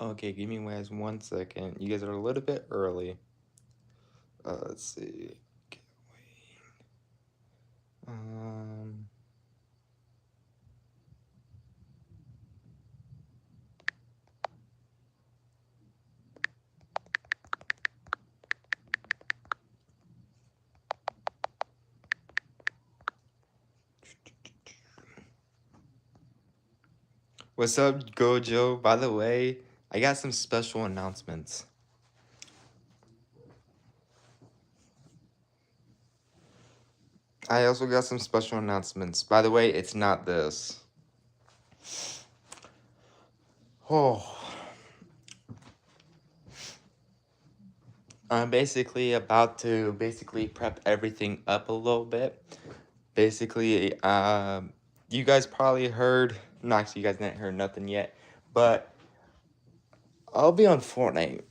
Okay, give me guys 1 second. You guys are a little bit early. Let's see. Okay, um, what's up, Gojo? By the way, I got some special announcements. I also got some special announcements. By the way, it's not this. Oh. I'm basically about to prep everything up a little bit. Basically, you guys probably heard, no, actually, you guys didn't hear nothing yet, but I'll be on Fortnite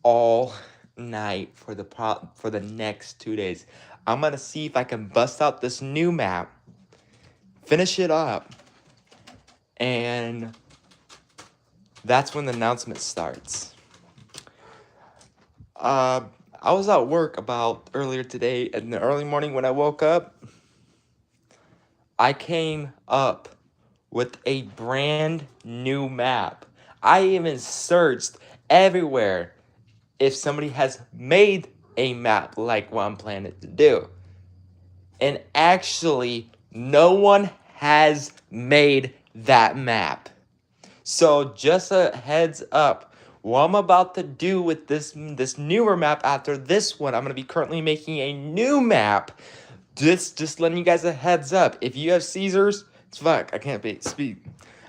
all night for the next 2 days. I'm gonna see if I can bust out this new map, finish it up, and that's when the announcement starts. I was at work about earlier today in the early morning when I woke up. I came up with a brand new map. I even searched everywhere if somebody has made a map like what I'm planning to do. And actually, no one has made that map. So just a heads up, what I'm about to do with this newer map after this one, I'm going to be currently making a new map. Just letting you guys a heads up. If you have Caesars, it's fuck. I can't speak.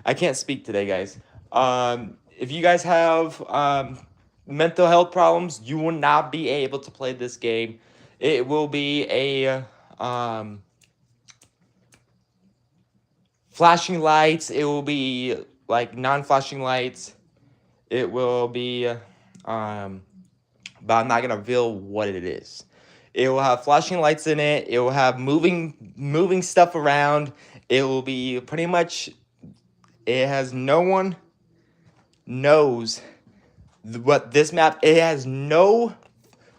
I can't speak today, guys. If you guys have mental health problems, you will not be able to play this game. It will be a flashing lights. It will be like non-flashing lights. It will be, but I'm not gonna reveal what it is. It will have flashing lights in it. It will have moving stuff around. It will be pretty much. It has no one knows what this map. It has no.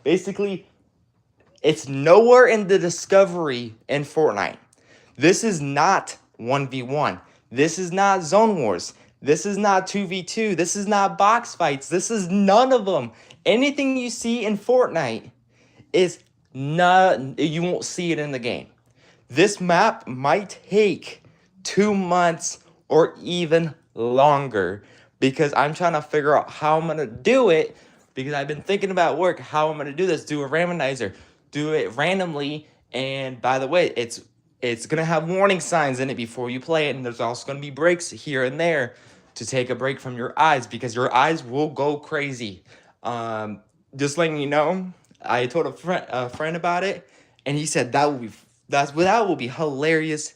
Basically, it's nowhere in the discovery in Fortnite. This is not 1v1. This is not Zone Wars. This is not 2v2. This is not box fights. This is none of them. Anything you see in Fortnite is not, you won't see it in the game. This map might take 2 months or even longer because I'm trying to figure out how I'm going to do it because I've been thinking about work, how I'm going to do this, do a randomizer, do it randomly. And by the way, it's going to have warning signs in it before you play it. And there's also going to be breaks here and there to take a break from your eyes because your eyes will go crazy. Just letting you know, I told a friend about it, and he said that will be hilarious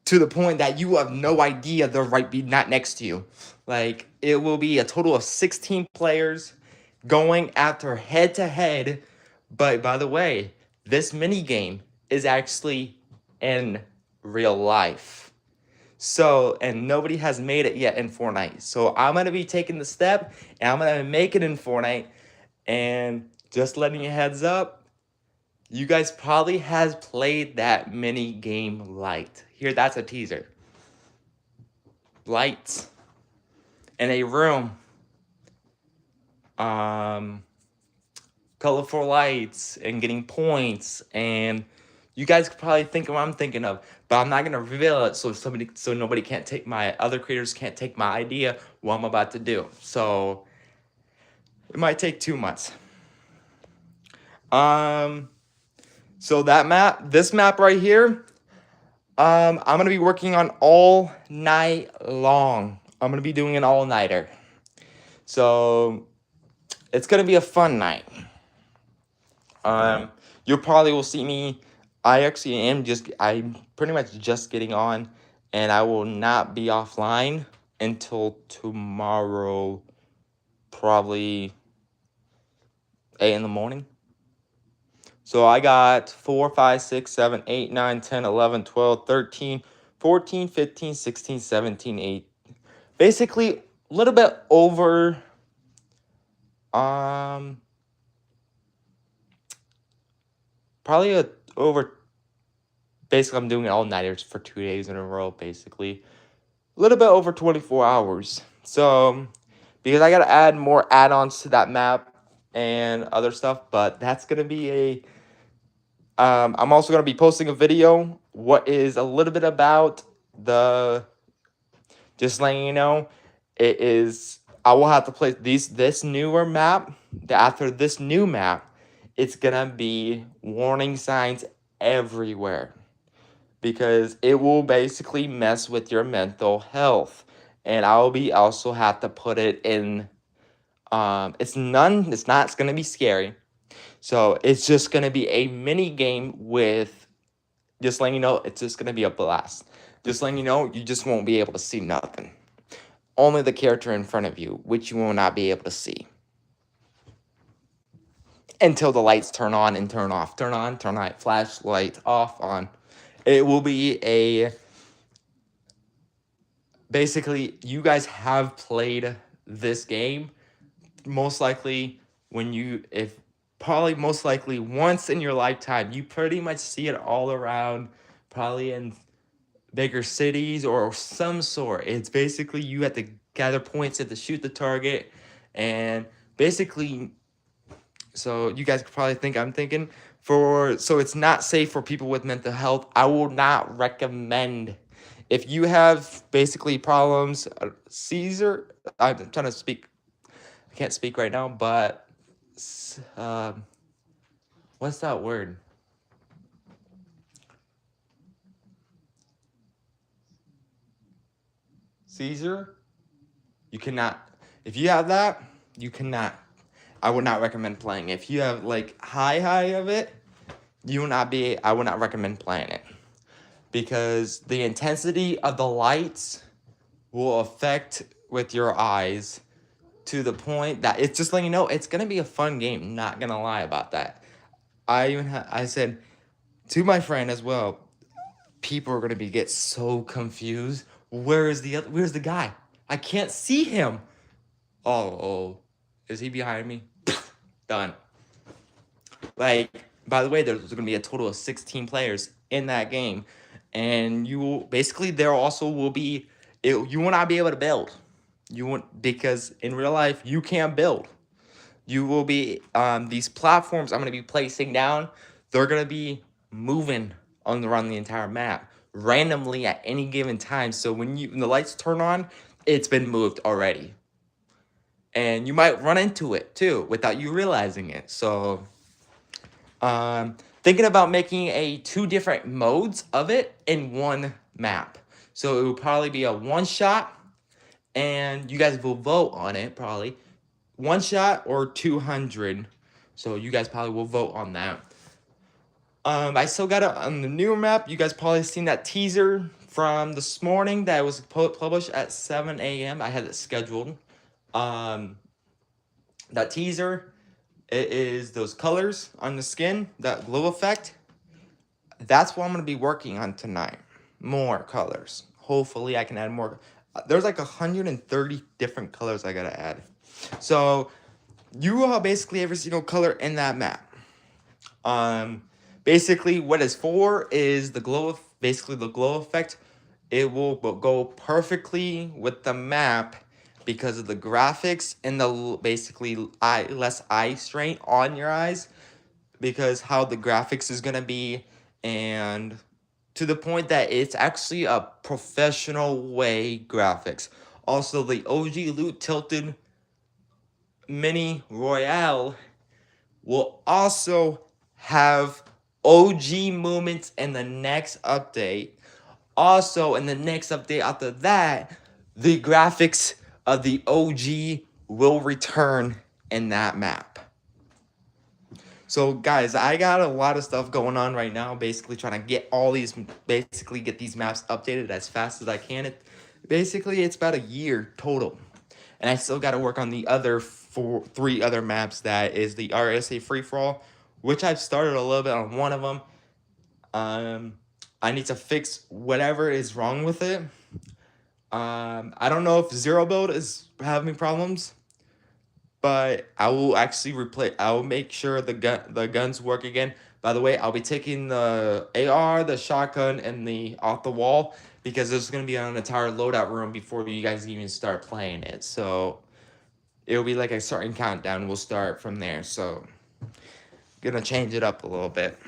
to the point that you have no idea they're not next to you. Like, it will be a total of 16 players going after head to head. But by the way, this mini game is actually in real life. So, and nobody has made it yet in Fortnite. So I'm going to be taking the step and I'm going to make it in Fortnite. And just letting you heads up, you guys probably has played that mini game Light. Here, that's a teaser. Lights in a room. Colorful lights and getting points, and you guys could probably think of what I'm thinking of, but I'm not gonna reveal it so nobody can't take other creators can't take my idea what I'm about to do. So it might take 2 months. So this map right here, I'm gonna be working on all night long. I'm gonna be doing an all-nighter. So it's gonna be a fun night. You probably will see me. I'm pretty much just getting on, and I will not be offline until tomorrow, probably 8 in the morning. So I got 4, 5, 6, 7, 8, 9, 10, 11, 12, 13, 14, 15, 16, 17, 8. Basically, little bit over um probably over, basically I'm doing all-nighters for 2 days in a row, basically. A little bit over 24 hours. So because I gotta add more add-ons to that map and other stuff, but that's gonna be a I'm also gonna be posting a video what is a little bit about the, just letting you know, it is, I will have to play this newer map. After this new map, it's gonna be warning signs everywhere, because it will basically mess with your mental health. And I'll be also have to put it in, it's not, it's gonna be scary. So it's just gonna be a mini game with, just letting you know, it's just gonna be a blast. Just letting you know, you just won't be able to see nothing. Only the character in front of you, which you will not be able to see. Until the lights turn on and turn off. Turn on, turn on, flashlight off, on. It will be a, basically, you guys have played this game most likely when you, if probably most likely once in your lifetime. You pretty much see it all around, probably in bigger cities or some sort. It's basically you have to gather points, you have to shoot the target, and basically, so you guys could probably think I'm thinking, so it's not safe for people with mental health. I will not recommend. If you have basically problems, Caesar, I'm trying to speak, I can't speak right now, but what's that word? Caesar? You cannot, if you have that, you cannot, I would not recommend playing. If you have like high of it, you will not be, I would not recommend playing it. Because the intensity of the lights will affect with your eyes to the point that it's just letting you know it's gonna be a fun game. Not gonna lie about that. I said to my friend as well, people are gonna get so confused. Where's the guy? I can't see him. Oh, is he behind me? Done. Like, by the way, there's going to be a total of 16 players in that game, and you will basically, there also will be, you will not be able to build. You won't, because in real life you can't build. You will be, these platforms I'm going to be placing down, they're going to be moving around the entire map randomly at any given time. So when the lights turn on, it's been moved already, and you might run into it too without you realizing it. So thinking about making 2 different modes of it in one map. So it will probably be a one shot, and you guys will vote on it, probably one shot or 200. So you guys probably will vote on that. I still got it on the newer map. You guys probably seen that teaser from this morning that was published at 7 a.m. I had it scheduled. That teaser, it is those colors on the skin, that glow effect. That's what I'm going to be working on tonight. More colors. Hopefully I can add more. There's like 130 different colors I got to add. So you will have basically every single color in that map. Basically what it's for is the glow, basically the glow effect. It will go perfectly with the map because of the graphics and the basically less eye strain on your eyes, because how the graphics is going to be, and to the point that it's actually a professional way graphics. Also, the OG Loot Tilted Mini Royale will also have OG movements in the next update. Also, in the next update after that, the graphics of the OG will return in that map. So guys, I got a lot of stuff going on right now, basically trying to get all these, basically get these maps updated as fast as I can. Basically, it's about a year total. And I still got to work on the other 3 other maps, that is the RSA free-for-all, which I've started a little bit on one of them. I need to fix whatever is wrong with it. I don't know if zero build is having problems, but I will actually replace. I will make sure the guns work again. By the way, I'll be taking the AR, the shotgun, and the off the wall because there's gonna be an entire loadout room before you guys even start playing it. So it'll be like a certain countdown. We'll start from there. So gonna change it up a little bit.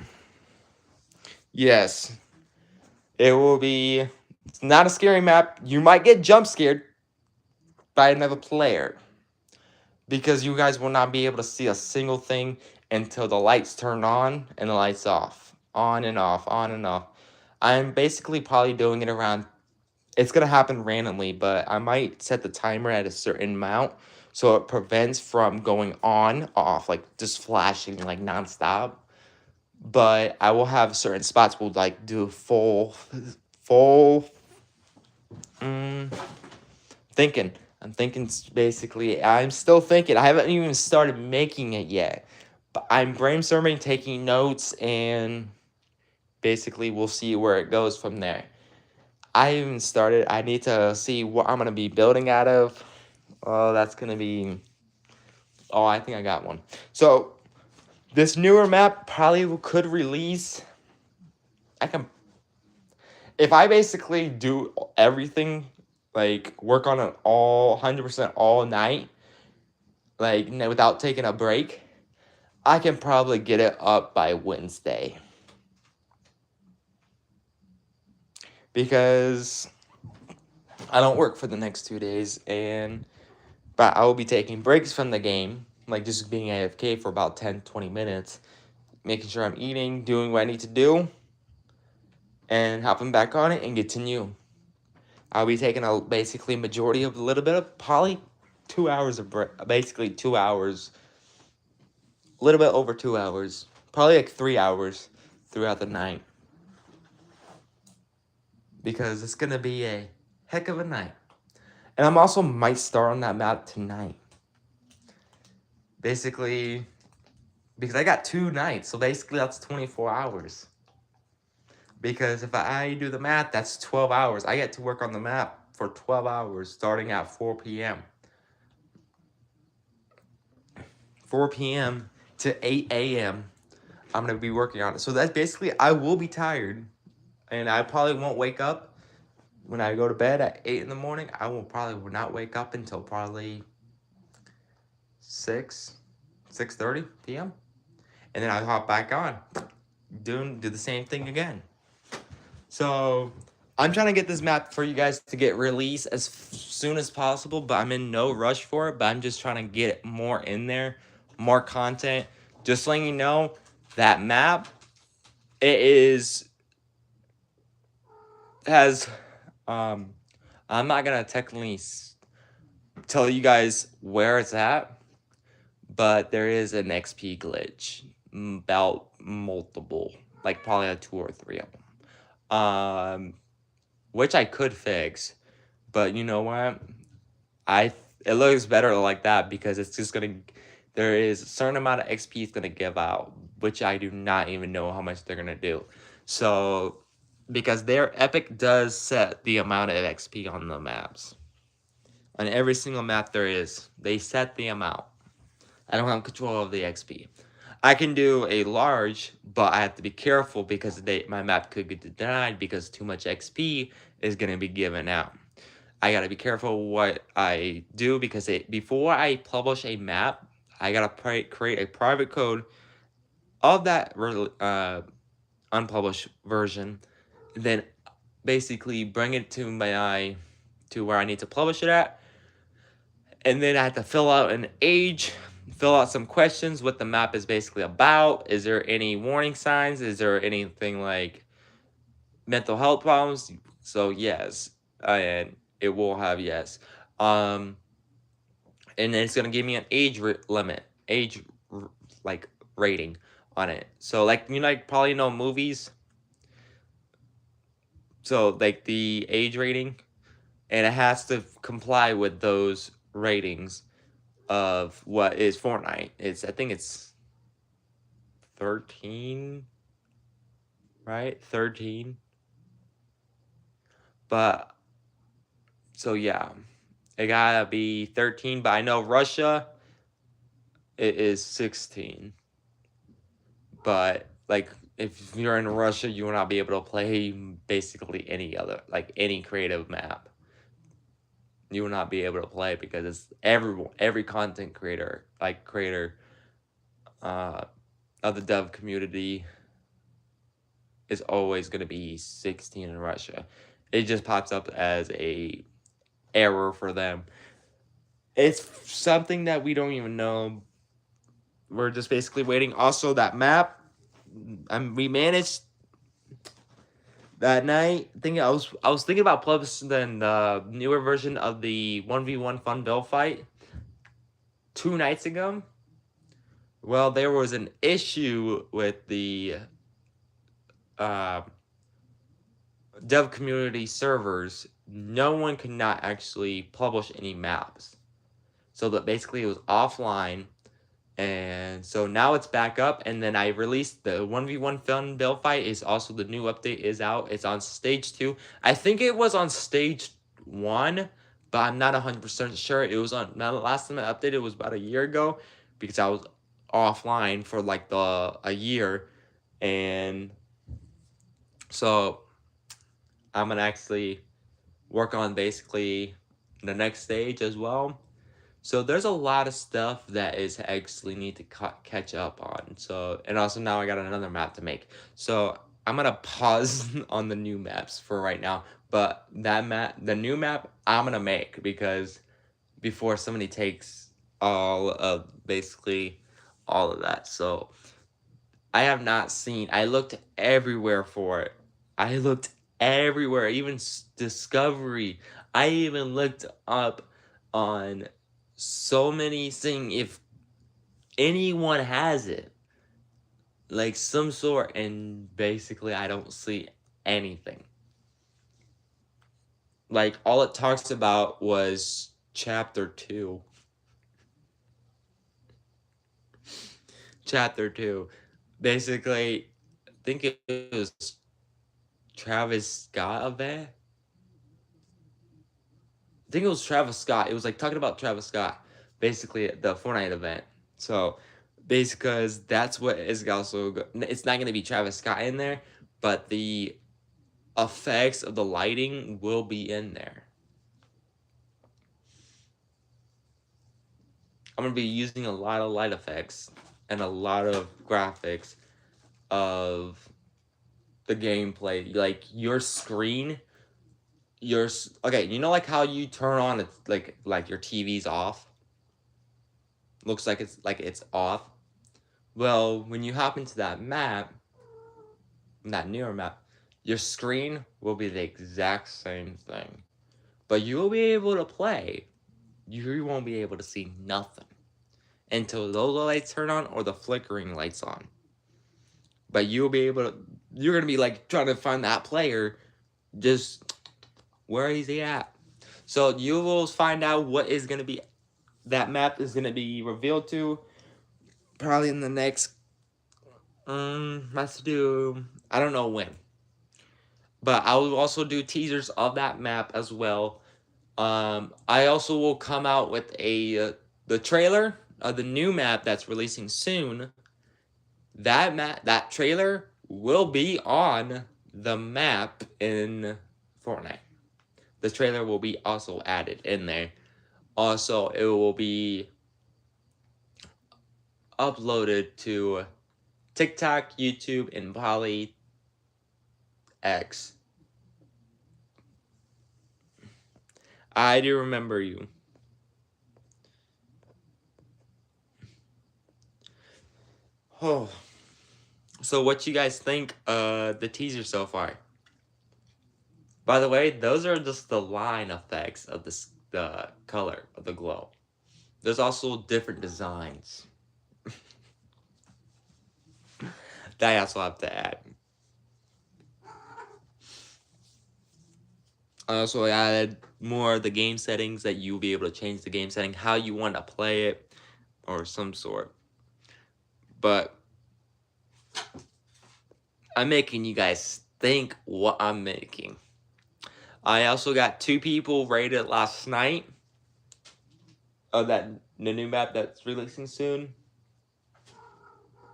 Yes, it will be. It's not a scary map. You might get jump scared by another player, because you guys will not be able to see a single thing until the lights turn on and the lights off. On and off, on and off. I'm basically probably doing it around, it's going to happen randomly, but I might set the timer at a certain amount so it prevents from going on, off, like just flashing like nonstop. But I will have certain spots will like do full, thinking. I'm still thinking. I haven't even started making it yet. But I'm brainstorming, taking notes, and basically we'll see where it goes from there. I haven't started. I need to see what I'm going to be building out of. Oh, that's going to be... Oh, I think I got one. So, this newer map probably could release... I can... If I basically do everything, like work on it all 100% all night, like without taking a break, I can probably get it up by Wednesday. Because I don't work for the next 2 days, but I will be taking breaks from the game, like just being AFK for about 10-20 minutes, making sure I'm eating, doing what I need to do, and hopping back on it and continue. I'll be taking a basically majority of a little bit of probably 2 hours of break, basically 2 hours, a little bit over 2 hours, probably like 3 hours throughout the night. Because it's gonna be a heck of a night. And I'm also might start on that map tonight. Basically, because I got 2 nights, so basically that's 24 hours. Because if I do the math, that's 12 hours. I get to work on the map for 12 hours starting at 4 p.m. 4 p.m. to 8 a.m. I'm going to be working on it. So that's basically, I will be tired. And I probably won't wake up when I go to bed at 8 in the morning. I will probably not wake up until probably 6:30 p.m. And then I hop back on, do the same thing again. So I'm trying to get this map for you guys to get released as soon as possible, but I'm in no rush for it. But I'm just trying to get more in there, more content. Just letting you know, that map, has, I'm not gonna technically tell you guys where it's at, but there is an XP glitch, about multiple, like probably like 2 or 3 of them. Which I could fix, but you know what? It looks better like that because it's just gonna, there is a certain amount of XP it's gonna give out, which I do not even know how much they're gonna do. So, because their Epic does set the amount of XP on the maps. On every single map there is, they set the amount. I don't have control of the XP. I can do a large, but I have to be careful because my map could get denied because too much XP is going to be given out. I got to be careful what I do because before I publish a map, I got to create a private code of that unpublished version, then basically bring it to where I need to publish it at, and then I have to fill out an age, fill out some questions, what the map is basically about. Is there any warning signs? Is there anything like mental health problems? So yes, and it will have yes. And then it's gonna give me an age limit, like rating on it. So like probably know movies. So like the age rating, and it has to comply with those ratings of what is Fortnite. I think it's 13, right? 13. But So yeah, it gotta be 13, but I know Russia it is 16. But like if you're in Russia, you will not be able to play basically any other like any creative map. You will not be able to play because it's every content creator uh of the dev community is always going to be 16 in Russia. It just pops up as a error for them. It's something that we don't even know. We're just basically waiting. Also, that map, we managed that night. I was thinking about publishing the newer version of the 1v1 fun bill fight 2 nights ago. Well, there was an issue with the uh, dev community servers. No one could not actually publish any maps. So that basically it was offline. And so now it's back up. And then I released the 1v1 fun bill fight is also the new update is out. It's on stage 2. I think it was on stage 1, but I'm not 100% sure. It was on, now the last time I updated was about a year ago because I was offline for like a year. And so I'm gonna actually work on basically the next stage as well. So there's a lot of stuff that is actually need to catch up on. So, and also now I got another map to make. So I'm gonna pause on the new maps for right now. But the new map, I'm gonna make because before somebody takes all of basically all of that. So I have not seen. I looked everywhere for it. I looked everywhere, even Discovery. I even looked up on so many things if anyone has it, like some sort, and basically I don't see anything. Like all it talks about was chapter 2. Chapter 2. Basically, I think it was Travis Scott event. I think it was Travis Scott. It was like talking about Travis Scott, basically the Fortnite event. So, because that's what is also. It's not going to be Travis Scott in there, but the effects of the lighting will be in there. I'm going to be using a lot of light effects and a lot of graphics of the gameplay. Like your screen, okay, you know like how you turn on it's like your TV's off? Looks like it's off. Well, when you hop into that map, that newer map, your screen will be the exact same thing. But you will be able to play. You won't be able to see nothing until those lights turn on or the flickering lights on. But you'll be able to, you're going to be like trying to find that player, just where is he at? So you will find out what is going to be, that map is going to be revealed to probably in the next, let's do, I don't know when. But I will also do teasers of that map as well. I also will come out with the trailer of the new map that's releasing soon. That trailer will be on the map in Fortnite. The trailer will be also added in there. Also, it will be uploaded to TikTok, YouTube, and Poly X. I do remember you. Oh. So what you guys think the teaser so far? By the way, those are just the line effects of the color of the glow. There's also different designs that I also have to add. I also added more of the game settings that you'll be able to change the game setting, how you want to play it, or some sort. But I'm making you guys think what I'm making. I also got 2 people rated last night of the new map that's releasing soon.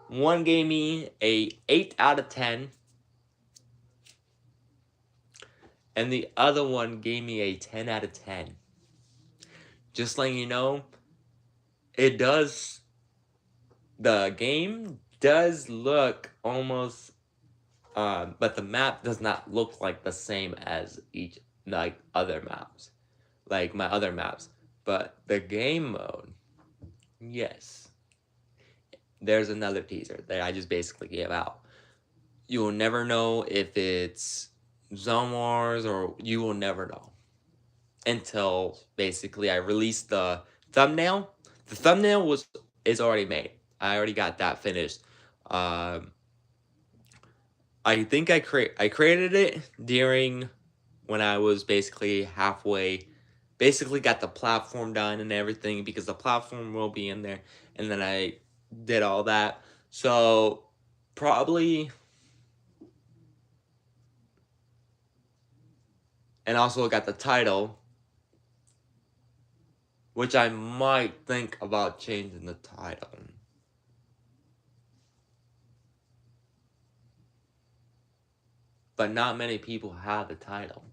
One gave me a 8 out of 10, and the other one gave me a 10 out of 10. Just letting you know, the game does look almost, but the map does not look like the same as other maps, like my other maps. But the game mode, yes. There's another teaser that I just basically gave out. You will never know if it's Zone Wars, or you will never know until basically I release the thumbnail. The thumbnail is already made. I already got that finished. I think I created it during when I was basically halfway, basically got the platform done and everything, because the platform will be in there, and then I did all that. So probably, and also got the title, which I might think about changing the title. But not many people have the title.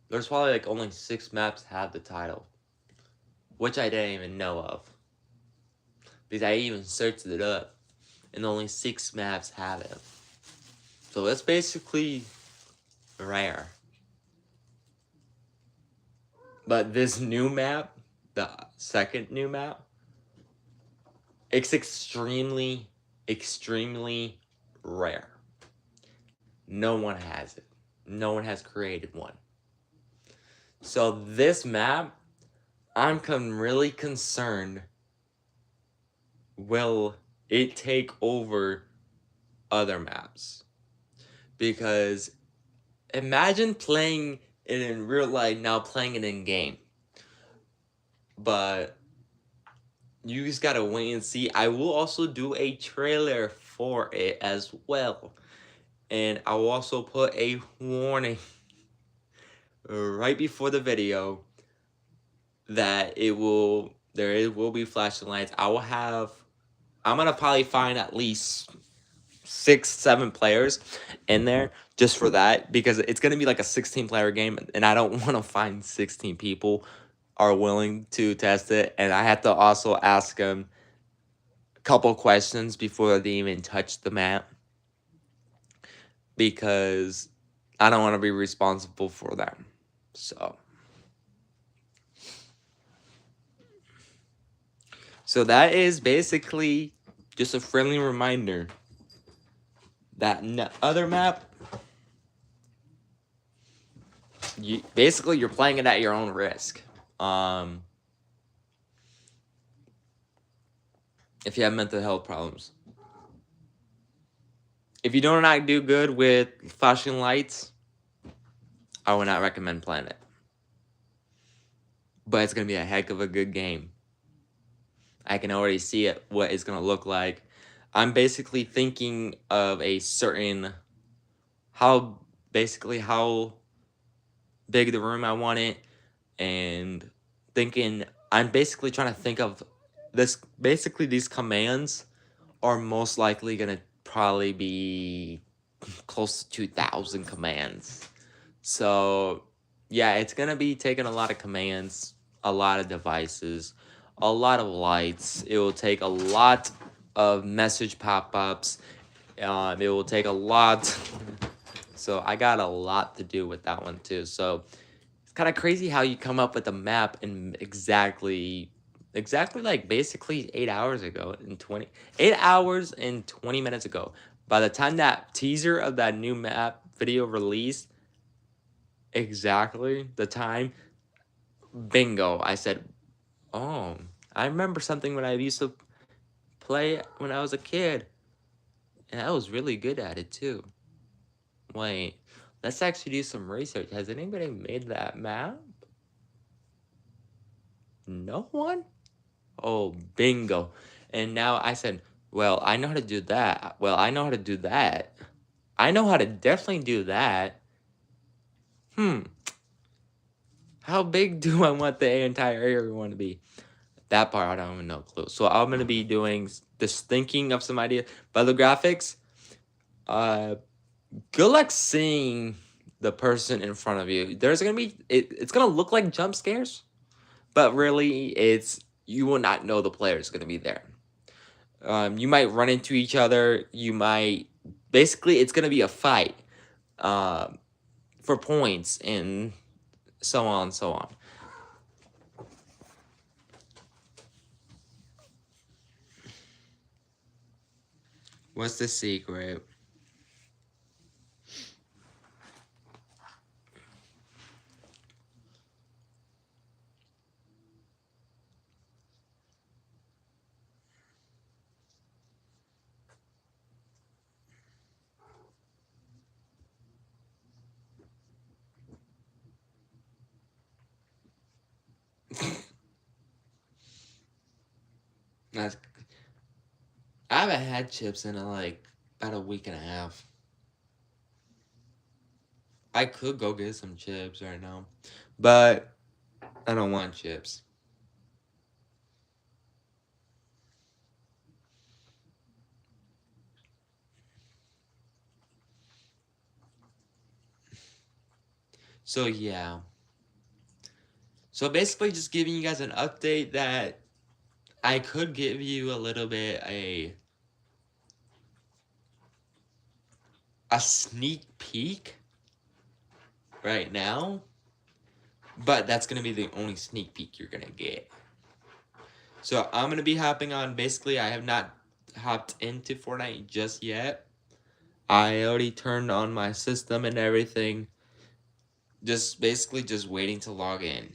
There's probably like only 6 maps have the title, which I didn't even know of, because I even searched it up, and only 6 maps have it. So it's basically rare. But this new map, the second new map, it's extremely, extremely rare. No one has it. No one has created one. So this map, I'm really concerned, will it take over other maps? Because imagine playing it in real life, now playing it in game. But you just gotta wait and see. I will also do a trailer for it as well. And I will also put a warning right before the video that there will be flashing lights. I'm gonna probably find at least 6-7 players in there just for that, because it's gonna be like a 16-player game, and I don't want to find 16 people are willing to test it, and I have to also ask them a couple questions before they even touch the map, because I don't want to be responsible for them. So that is basically just a friendly reminder that other map, you're playing it at your own risk. If you have mental health problems. If you do not do good with flashing lights, I would not recommend playing it. But it's going to be a heck of a good game. I can already see what it's going to look like. I'm basically thinking of how big the room I want it, and I'm basically trying to think of this. Basically, these commands are most likely going to probably be close to 2,000 commands. So yeah, it's going to be taking a lot of commands, a lot of devices, a lot of lights. It will take a lot of message pop-ups. It will take a lot. So I got a lot to do with that one too. So it's kind of crazy how you come up with a map in exactly like basically 8 hours ago, 8 hours and 20 minutes ago. By the time that teaser of that new map video released, exactly the time, bingo, I said, oh, I remember something when I used to play when I was a kid, and I was really good at it too. Wait, let's actually do some research. Has anybody made that map? No one? Oh, bingo. And now I said, well, I know how to do that. Well, I know how to do that. I know how to definitely do that. How big do I want the entire area want to be? That part I don't even know clue. So I'm gonna be doing this thinking of some ideas. But the graphics, good luck seeing the person in front of you. There's gonna be it's gonna look like jump scares, but really you will not know the player is gonna be there. You might run into each other. You might basically it's gonna be a fight, for points and so on and so on. What's the secret? That's, I haven't had chips in like about a week and a half. I could go get some chips right now, but I don't want chips. So yeah. So basically just giving you guys an update that I could give you a little bit a sneak peek right now, but that's going to be the only sneak peek you're going to get. So I'm going to be hopping on, basically I have not hopped into Fortnite just yet. I already turned on my system and everything. Just basically just waiting to log in.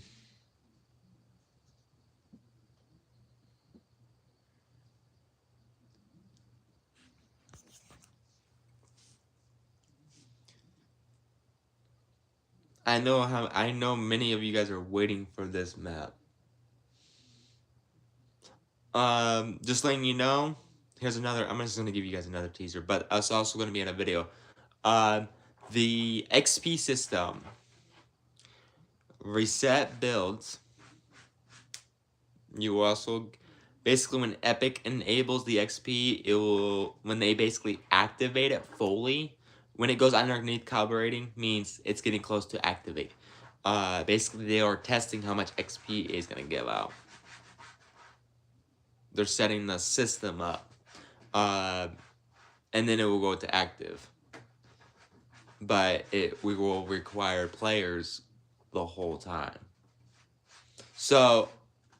I know many of you guys are waiting for this map. Just letting you know, here's another, I'm just gonna give you guys another teaser, but it's also gonna be in a video. The XP system, reset builds. You also, basically when Epic enables the XP, it will, when they basically activate it fully, when it goes underneath calibrating, means it's getting close to activate. Basically they are testing how much XP is gonna give out. They're setting the system up. And then it will go to active. But we will require players the whole time. So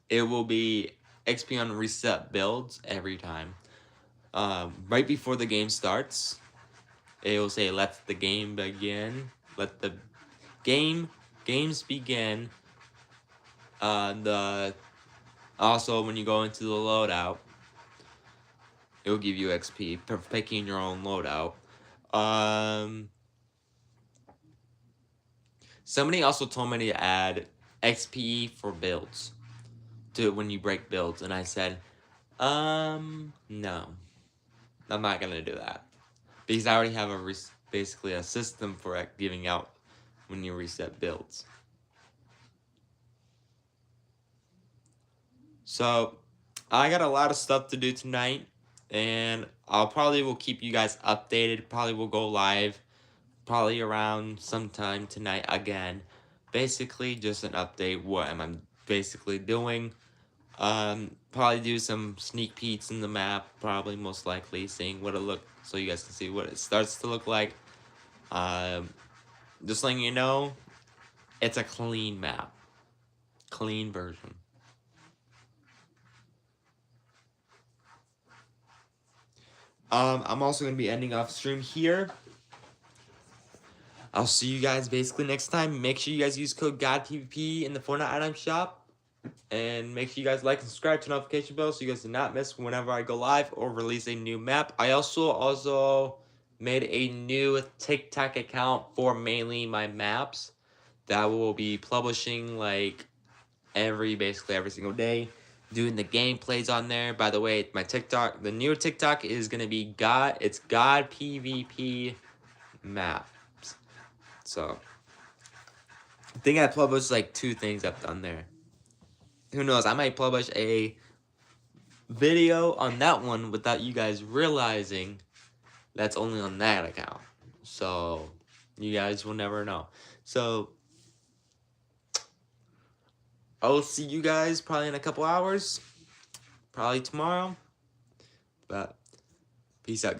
it will be XP on reset builds every time. Right before the game starts, it will say let the game begin. Let the games begin. Also when you go into the loadout, it will give you XP for picking your own loadout. Somebody also told me to add XP for builds to when you break builds, and I said, no, I'm not gonna do that because I already have basically a system for giving out when you reset builds. So I got a lot of stuff to do tonight, and I'll probably will keep you guys updated. Probably will go live probably around sometime tonight again. Basically just an update what am I basically doing. Probably do some sneak peeks in the map, probably most likely seeing what it look, so you guys can see what it starts to look like. Just letting you know, it's a clean map, clean version. I'm also gonna be ending off stream here. I'll see you guys basically next time. Make sure you guys use code GODPVP in the Fortnite item shop. And make sure you guys like and subscribe to notification bell so you guys do not miss whenever I go live or release a new map. I also made a new TikTok account for mainly my maps that will be publishing like basically every single day, doing the gameplays on there. By the way, my TikTok, the new TikTok is gonna be God PvP maps. So I think I published like 2 things I've done there. Who knows? I might publish a video on that one without you guys realizing that's only on that account. So you guys will never know. So I'll see you guys probably in a couple hours. Probably tomorrow. But peace out.